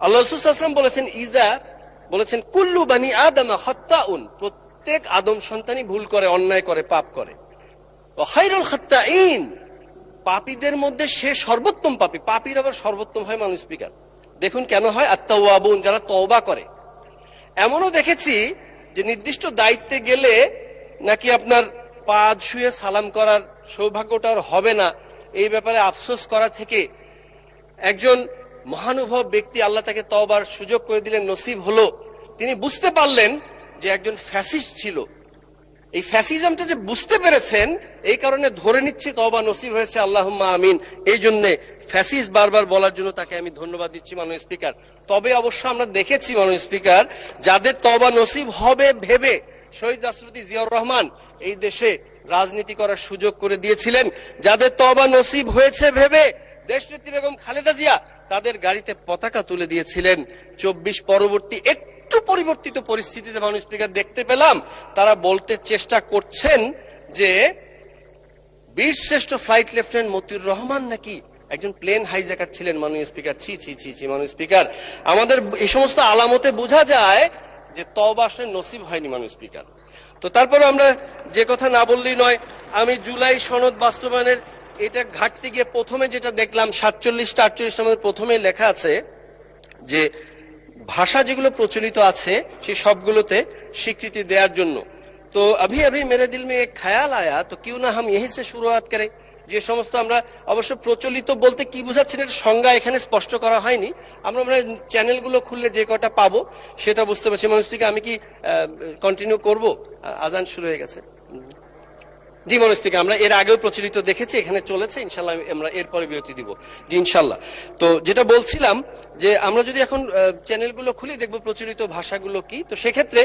আল্লাহ রাসূল সাল্লাল্লাহু আলাইহি ওয়াসাল্লাম বলেছেন কুল্লু বানি আদম খাত্তাউন, প্রত্যেক আদম সন্তানই ভুল করে, অন্যায় করে, পাপ করে। ওয়া খায়রুল খাত্তাইন, পাপীদের মধ্যে সে সর্বোত্তম পাপী। পাপীর আবার সর্বোত্তম হয় মানুষ স্পিকার। দেখুন কেন হয়, আত-তাওয়াবুন, যারা তওবা করে। এমনও দেখেছি যে নির্দিষ্ট দায়িত্বে গেলে নাকি আপনার পা ছুঁয়ে সালাম করার সৌভাগ্যটা আর হবে না, এই ব্যাপারে আফসোস করা থেকে একজন মহানুভব ব্যক্তি আল্লাহ তাকে তওবার সুযোগ করে দিলেন, নসিব হলো। তিনি বুঝতে পারলেন যে একজন ফ্যাসিস্ট ছিল, এই ফ্যাসিজমটা যে বুঝতে পেরেছেন, এই কারণে ধরে নিচ্ছি তওবা নসিব হয়েছে, আল্লাহুম্মা আমিন। এই জন্যে ফ্যাসিস্ট বারবার বলার জন্য তাকে আমি ধন্যবাদ দিচ্ছি মাননীয় স্পিকার। তবে অবশ্য আমরা দেখেছি মাননীয় স্পিকার, যাদের তওবা নসিব হবে ভেবে শহীদ রাষ্ট্রপতি জিয়াউর রহমান এই দেশে রাজনীতি করার সুযোগ করে দিয়েছিলেন, যাদের তওবা নসিব হয়েছে ভেবে দেশনেত্রী বেগম খালেদা জিয়া তাদের গাড়িতে পতাকা তুলে দিয়েছিলেন। 24 পরবর্তী একটু পরিবর্তিত পরিস্থিতিতে মাননীয় স্পিকার দেখতে পেলাম তারা বলতে চেষ্টা করছেন যে বীরশ্রেষ্ঠ ফ্লাইট লেফটেন্যান্ট মতিউর রহমান নাকি একজন প্লেন হাইজ্যাকার ছিলেন। মাননীয় স্পিকার, ছি ছি ছি ছি মাননীয় স্পিকার, আমাদের এই সমস্ত আলামতে বোঝা যায় যে তওবা আসলে নসিব হয়নি মাননীয় স্পিকার। তো তারপরে আমরা যে কথা না বললেই নয়, আমি জুলাই সনদ বাস্তবায়নের এটা ঘাটতে গিয়ে প্রথমে যেটা দেখলাম 47-48 আমাদের প্রথমে লেখা আছে যে ভাষা যেগুলো প্রচলিত আছে সেই সবগুলোতে স্বীকৃতি দেওয়ার জন্য। তো अभी अभी मेरे दिल में एक ख्याल आया, तो क्यों ना हम यहीं से शुरुआत करें। যে সমস্ত আমরা অবশ্য প্রচলিত বলতে কি বোঝাচ্ছেন এর সংজ্ঞা এখানে স্পষ্ট করা হয়নি, আমরা চ্যানেলগুলো খুললে যে কটা পাবো সেটা বুঝতে পারছি। মানুষ থেকে আমি কি কন্টিনিউ করব? আজান শুরু হয়ে গেছে। জি মানুষ থেকে আমরা এর আগেও প্রচলিত দেখেছি, এখানে চলেছে, ইনশাল্লাহ আমরা এরপরে বিরতি দিব। জি ইনশাল্লাহ। তো যেটা বলছিলাম যে আমরা যদি এখন চ্যানেলগুলো খুলি দেখবো প্রচলিত ভাষাগুলো কি। তো সেক্ষেত্রে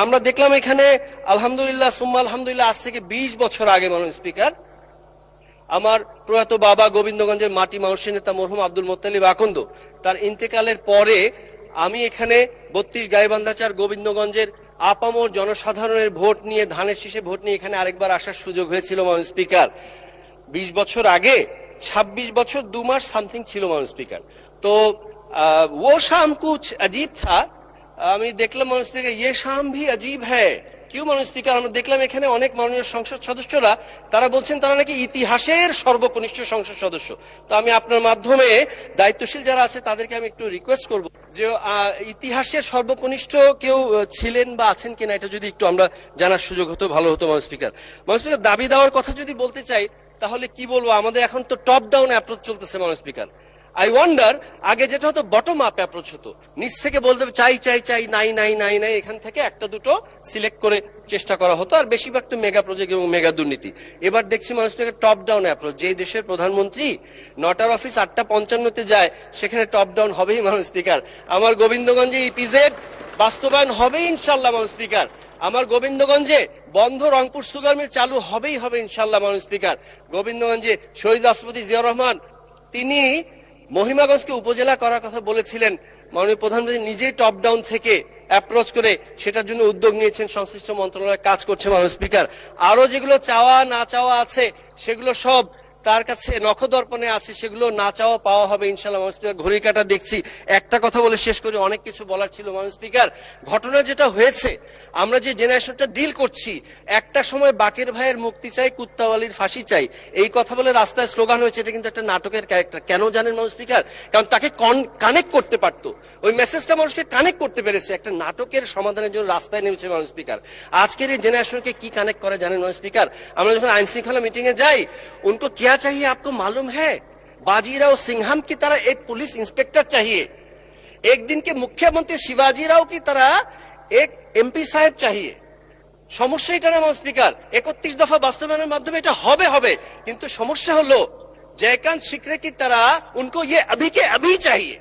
আমরা দেখলাম এখানে আলহামদুলিল্লাহ সুম্মা আলহামদুলিল্লাহ আজ থেকে 20 বছর আগে মাননীয় স্পিকার আমার প্রয়াত বাবা গোবিন্দগঞ্জের মাটি মানুষের নেতা মরহুম আব্দুল মোত্তালিব আকন্দ তার ইন্তেকালের পরে আমি এখানে 32 গাইবান্ধাচার গোবিন্দগঞ্জের আপামর জনসাধারণের ভোট নিয়ে, ধানের শীষে ভোট নিয়ে এখানে আরেকবার আসার সুযোগ হয়েছিল মাননীয় স্পিকার। 20 বছর আগে 26 বছর 2 মাস সামথিং ছিল মাননীয় স্পিকার। তো वो शाम कुछ अजीब था। আমি দেখলাম মাননীয় স্পিকার ये शाम भी अजीब है। কিউ মাননীয় স্পিকার, আমরা দেখলাম এখানে অনেক মাননীয় সংসদ সদস্যরা তারা বলছেন তারা নাকি ইতিহাসের সর্বকনিষ্ঠ সংসদ সদস্য। তো আমি আপনার মাধ্যমে দায়িত্বশীল যারা আছে তাদেরকে আমি একটু রিকোয়েস্ট করব যে ইতিহাসের সর্বকনিষ্ঠ কেউ ছিলেন বা আছেন কিনা এটা যদি একটু আমরা জানার সুযোগ হতো ভালো হতো মাননীয় স্পিকার। মাননীয় স্পিকার, দাবি দেওয়ার কথা যদি বলতে চাই তাহলে কি বলবো, আমাদের এখন তো টপ ডাউন অ্যাপ্রোচ চলতেছে মাননীয় স্পিকার। আই ওয়ান্ডার আগে যেটা হতো বটম আপ অ্যাপ্রোচ হতো, নিচ থেকে বলতে চাই চাই চাই নাই নাই নাই নাই, এখান থেকে একটা দুটো সিলেক্ট করে চেষ্টা করা হতো, আর বেশিরভাগ তো মেগা প্রজেক্ট এবং মেগা দুর্নীতি। এবার দেখছি মানুষ থেকে টপ ডাউন অ্যাপ্রোচ। যে দেশের প্রধানমন্ত্রী 9টার অফিস 8:55-তে যায় সেখানে টপ ডাউন হবেই মানুষ স্পিকার। আমার গোবিন্দগঞ্জে ইপিজেড বাস্তবায়ন হবেই ইনশাল্লাহ মানুষ স্পিকার। আমার গোবিন্দগঞ্জে বন্ধ রংপুর সুগার মিল চালু হবেই হবে ইনশাল্লাহ মানুষ স্পিকার। গোবিন্দগঞ্জে শহীদ রাষ্ট্রপতি জিয়াউর রহমান তিনি মহিমাগঞ্জকে উপজেলা করার কথা বলেছিলেন, মাননীয় প্রধানমন্ত্রী নিজেই টপ ডাউন থেকে অ্যাপ্রোচ করে সেটার জন্য উদ্যোগ নিয়েছেন, সংশ্লিষ্ট মন্ত্রণালয় কাজ করছে মাননীয় স্পিকার। আরো যেগুলো চাওয়া না চাওয়া আছে সেগুলো সব তার কাছে নখদর্পণে আছে, সেগুলো না চাওয়া পাওয়া হবে ইনশাল্লাহ মাননীয় স্পিকার। ঘড়ির কাঁটা দেখছি, একটা কথা বলে শেষ করি, অনেক কিছু বলার ছিল মাননীয় স্পিকার। ঘটনা যেটা হয়েছে, আমরা যে জেনারেশনটা ডিল করছি, একটা সময় বাকের ভাইয়ের মুক্তি চাই, কুত্তাওয়ালির ফাঁসি চাই, এই কথা বলে রাস্তায় স্লোগান হয়েছে। এটা কিন্তু একটা নাটকের ক্যারেক্টার। কেন জানেন মাননীয় স্পিকার? কারণ তাকে কানেক্ট করতে পারতো, ওই মেসেজটা মানুষকে কানেক্ট করতে পেরেছে, একটা নাটকের সমাধানের জন্য রাস্তায় নেমেছে মাননীয় স্পিকার। আজকের এই জেনারেশনকে কি কানেক্ট করে জানেন মাননীয় স্পিকার? আমরা যখন আইন শৃঙ্খলা মিটিং এ যাই, उनको क्या चाहिए आपको मालूम है? बाजीराव सिंघम की तरह एक पुलिस इंस्पेक्टर चाहिए, एक दिन के मुख्यमंत्री शिवाजी राव की तरह एक एमपी साहब चाहिए। সমস্যা এটা না মাননীয় স্পিকার, 31 দফা বাস্তবায়নের মাধ্যমে এটা হবে হবে, কিন্তু সমস্যা হলো जयकांत शिकरे की तरह उनको ये अभी के अभी चाहिए।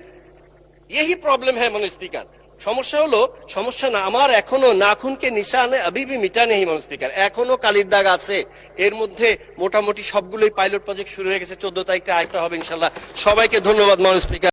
यही प्रॉब्लम है माननीय स्पीकर। সমস্যা হলো, সমস্যা না আমার এখনো নাখুনকে নিশানে अभी भी मिटा नहीं মাননীয় স্পিকার, এখনো কালির দাগ আছে। এর মধ্যে মোটামুটি সবগুলোই পাইলট প্রজেক্ট শুরু হয়ে গেছে, 14 তারিখটা আরেকটা হবে ইনশাল্লাহ। সবাইকে ধন্যবাদ মাননীয় স্পিকার।